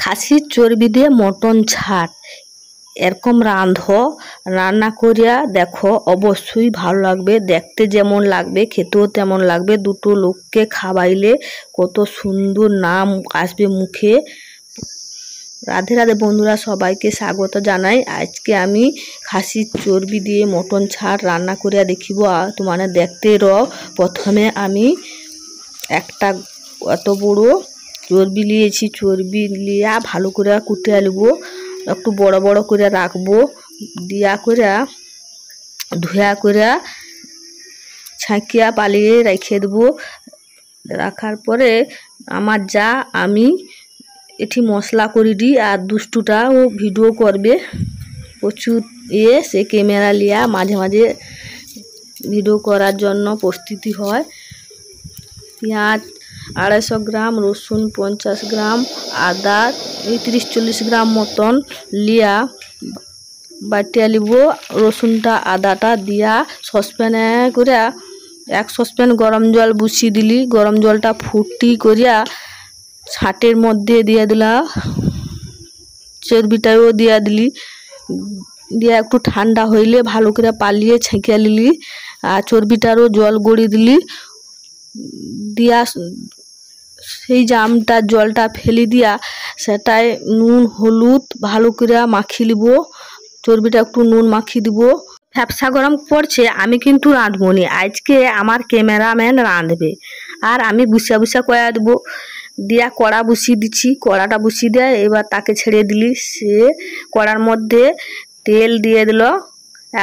খাসির চর্বি দিয়ে মটন ছাড় এরকম রান্না করিয়া দেখো, অবশ্যই ভালো লাগবে। দেখতে যেমন লাগবে খেতেও তেমন লাগবে। দুটো লোককে খাওয়াইলে কত সুন্দর নাম আসবে মুখে। রাধে রাধে বন্ধুরা, সবাইকে স্বাগত জানাই। আজকে আমি খাসির চর্বি দিয়ে মটন ছাড় রান্না করিয়া দেখিব। তোমার দেখতে প্রথমে আমি একটা অত বড় চর্বি নিয়েছি। চর্বি লিয়া ভালো করে কুটিয়া নেব, একটু বড় বড় করে রাখবো। দিয়া করে ধুয়া করে ছাঁকিয়া পালিয়ে রেখে দেবো। রাখার পরে আমার যা আমি এটি মশলা করে দিই, আর দুষ্টুটাও ভিডিও করবে প্রচুর সে ক্যামেরা লিয়া মাঝে মাঝে ভিডিও করার জন্য প্রস্তুতি হয়। পেঁয়াজ 250 গ্রাম, রসুন 50 গ্রাম, আদা 30-40 গ্রাম মতন লিয়া বাটিয়া লিব। রসুনটা আদাটা দিয়া সসপ্যানে করে এক সসপ্যান গরম জল বসিয়ে দিলি। গরম জলটা ফুটি করিয়া ছাটের মধ্যে দিয়ে দিলা, চর্বিটাও দিয়া দিলি। দিয়া একটু ঠান্ডা হইলে ভালো করে পালিয়ে ছেঁকিয়া নিলি, আর চর্বিটারও জল গড়িয়ে দিলি। দিয়া সেই জামটার জলটা ফেলে দিয়া সেটায় নুন হলুদ ভালো করে মাখিয়ে নিব। চর্বিটা একটু নুন মাখিয়ে দিব। ফ্যাপসা গরম পড়ছে, আমি কিন্তু রাঁধবো নি আজকে, আমার ক্যামেরাম্যান রাঁধবে। আর আমি বুসা কয়া দেবো। দিয়া কড়া বসিয়ে দিচ্ছি। কড়াটা বসিয়ে দেয়, এবার তাকে ছেড়ে দিলি। সে কড়ার মধ্যে তেল দিয়ে দিল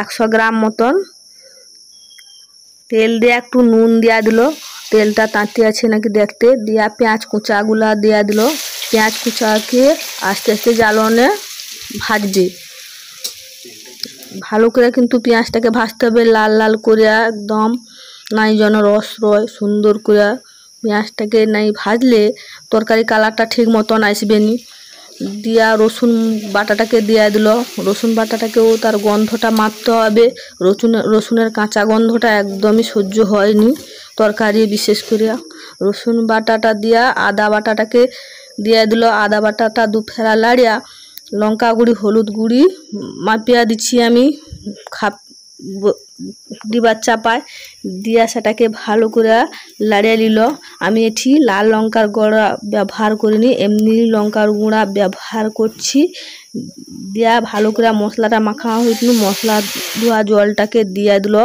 100 গ্রাম মতন। তেল দিয়ে একটু নুন দিয়া দিল, তেলটা তাঁতি আছে নাকি দেখতে। দিয়া পেঁয়াজ কুচাগুলা দিয়া দিল। পেঁয়াজ কুচাকে আস্তে আস্তে জ্বালনে ভাজবে। ভালো করে কিন্তু পেঁয়াজটাকে ভাজতে হবে, লাল লাল করে একদম, নাই যেন রস রয়। সুন্দর করে পেঁয়াজটাকে নাই ভাজলে তরকারি কালারটা ঠিক মতন আসবে নি। দিয়া রসুন বাটাটাকে দিয়া দিল। রসুন বাটাটাকেও তার গন্ধটা মারতে হবে। রসুনের কাঁচা গন্ধটা একদমই সহ্য হয়নি তরকারি, বিশেষ করে। রসুন বাটাটা দিয়া আদা বাটাটাকে দিয়া দিল। আদা বাটাটা দু ফেরা লাড়িয়া লঙ্কা গুঁড়ি হলুদ গুঁড়ি মাপিয়া দিচ্ছি আমি ডিবার চাপায়। দিয়া সেটাকে ভালো করে লাড়িয়ে নিল। আমি এটি লাল লঙ্কার গুঁড়া ব্যবহার করিনি, এমনি লঙ্কার গুঁড়া ব্যবহার করছি। দিয়া ভালো করে মশলাটা মাখা হয়েছিল। মশলা ধোয়া জলটাকে দিয়া দিল।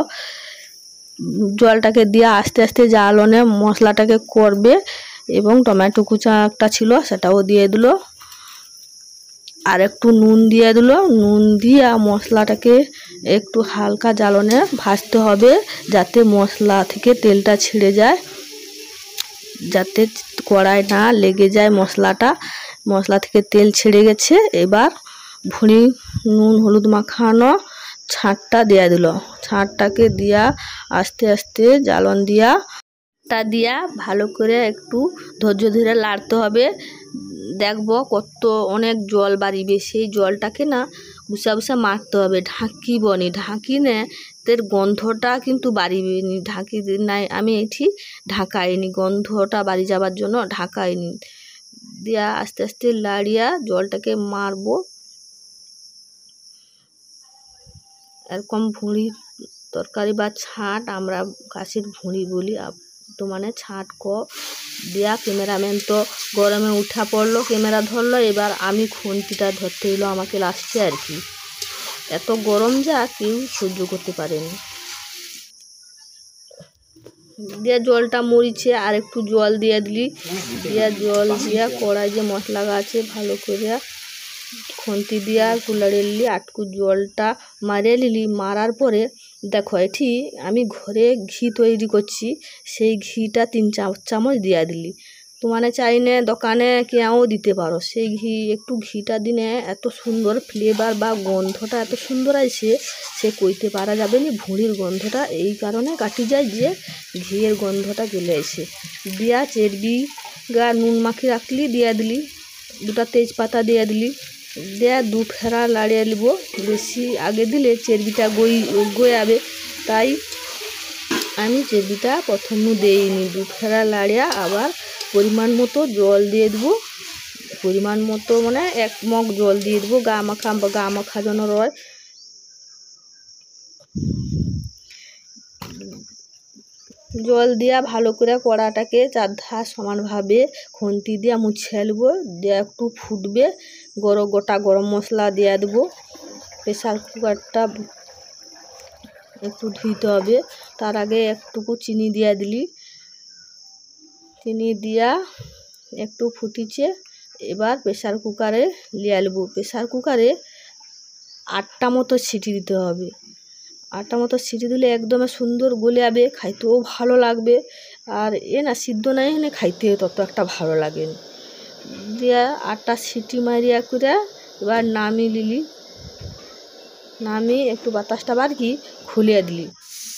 জলটাকে দিয়া আস্তে আস্তে জ্বালনে মশলাটাকে করবে। এবং টমেটো কুচা একটা ছিল সেটাও দিয়ে দিল, আর একটু নুন দিয়ে দিল। নুন দিয়া মশলাটাকে একটু হালকা জ্বালনে ভাজতে হবে, যাতে মশলা থেকে তেলটা ছেড়ে যায়, যাতে কড়াই না লেগে যায় মশলাটা। মশলা থেকে তেল ছেড়ে গেছে। এবার ভুঁড়ি নুন হলুদ মাখানো ছাঁটটা দিয়া দিল। ছাঁটটাকে দিয়া আস্তে আস্তে জ্বালন দিয়া ভালো করে একটু ধৈর্য ধরে লাড়তে হবে। দেখবো অনেক জল বাড়িবে, সেই জলটাকে না বুসা মারতে হবে। ঢাকিবনি, ঢাকিনে তের গন্ধটা কিন্তু বাড়িবে নি। ঢাকি নাই, আমি এটি ঢাকাইনি, গন্ধটা বাড়ি যাবার জন্য ঢাকাইনি। দিয়া আস্তে আস্তে লাড়িয়া জলটাকে মারবো। এরকম ভুঁড়ি তরকারি বা ছাট, আমরা খাসির ভুঁড়ি বলি, তো মানে ছাট দিয়া ক্যামেরাম্যান তো গরমে উঠা পড়লো, ক্যামেরা ধরলো। এবার আমি খুন্তিটা ধরতে এলো আমাকে লাস্টে আর কি। এত গরম যা কেউ সহ্য করতে পারেনি। দিয়া জলটা মরিছে, আর একটু জল দিয়ে দিলি। দিয়া জল দিয়া কড়াই যে মশলা আছে ভালো করে খুন্তি দিয়া কুলাড়ে নিলি, আটকু জলটা মারিয়ে নিলি। মারার পরে দেখো এটি আমি ঘরে ঘি তৈরি করছি, সেই ঘিটা 3 চামচ দিয়া দিলি। তোমার চাইলে দোকানে কেউ দিতে পারো সেই ঘি। একটু ঘিটা দিনে এত সুন্দর ফ্লেভার বা গন্ধটা এত সুন্দর আসে, সে কইতে পারা যাবে না। ভুঁড়ির গন্ধটা এই কারণে কাটি যায় যে ঘিয়ের গন্ধটা চলে আসে। দিয়া চর্বি গা নুন মাখি রাখলি দিয়া দিলি, 2টা তেজপাতা দিয়া দিলি। দিয়া 2 ফেরা লাড়িয়ে নিব। বেশি আগে দিলে চর্বিটা গয়াবে, তাই আমি চর্বিটা প্রথমে দেইনি। 2 ফেরা লাড়িয়া আবার পরিমাণ মতো জল দিয়ে দেবো। পরিমাণ মতো মানে 1 মগ জল দিয়ে দেবো, গা মাখা যেন রয়। জল দিয়া ভালো করে কড়াটাকে 4 ধার সমানভাবে খুন্তি দিয়ে মুছে নেব। দিয়ে একটু ফুটবে, গোটা গরম মশলা দিয়ে দেবো। প্রেসার কুকারটা একটু ধুইতে হবে, তার আগে একটুকু চিনি দিয়ে দিলি। চিনি দিয়া একটু ফুটিছে, এবার প্রেসার কুকারে লিয়ে নেবো। প্রেসার কুকারে 8টা মতো সিটি দিতে হবে। 8টা মতো সিটি দিলে একদম সুন্দর গলে যাবে, খাইতেও ভালো লাগবে। আর না সিদ্ধ নাই হলে খাইতে তত একটা ভালো লাগে না। দিয়া 8টা সিটি মারিয়া করে এবার নামিয়ে নিলি। নামিয়ে একটু বাতাসটা বার কি খুলিয়ে দিলি।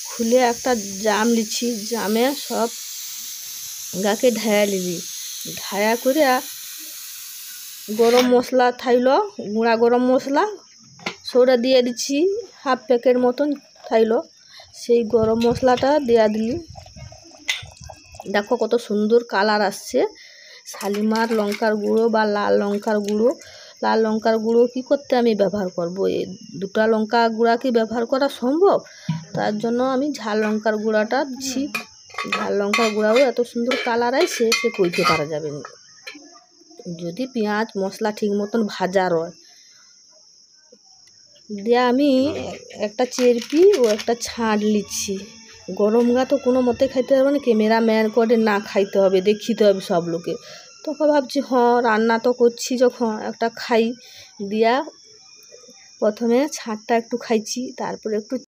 খুলে একটা জাম লিছি, জামে সব গাকে ঢায়া নিলি। ঢায়া করে গরম মশলা থাইল, গুঁড়া গরম মশলা সৌটা দিয়ে দিচ্ছি, 1/2 প্যাকেট মতন থাইল। সেই গরম মশলাটা দেয়া দিলি। দেখো কত সুন্দর কালার আসছে। শালিমার লঙ্কার গুঁড়ো বা লাল লঙ্কার গুঁড়ো, লাল লঙ্কার গুঁড়ো কী করতে আমি ব্যবহার করব? এই 2টা লঙ্কা গুঁড়া কি ব্যবহার করা সম্ভব? তার জন্য আমি ঝাল লঙ্কার গুঁড়াটা দিচ্ছি। ঝাল লঙ্কার গুঁড়াও এত সুন্দর কালার আসে সে কইতে পারা যাবে না। যদি পেঁয়াজ মশলা ঠিক মতন ভাজা রয়। দিয়ে আমি একটা চেরপি ও একটা ছাঁট লিচ্ছি। গরম গা তো কোনো মতে খাইতে হবে না, ক্যামেরাম্যান করে না খাইতে হবে, দেখিতে হবে সব লোকে। তখন ভাবছি রান্না তো করছি যখন একটা খাই। দিয়া প্রথমে ছাঁটটা একটু খাইছি, তারপরে একটু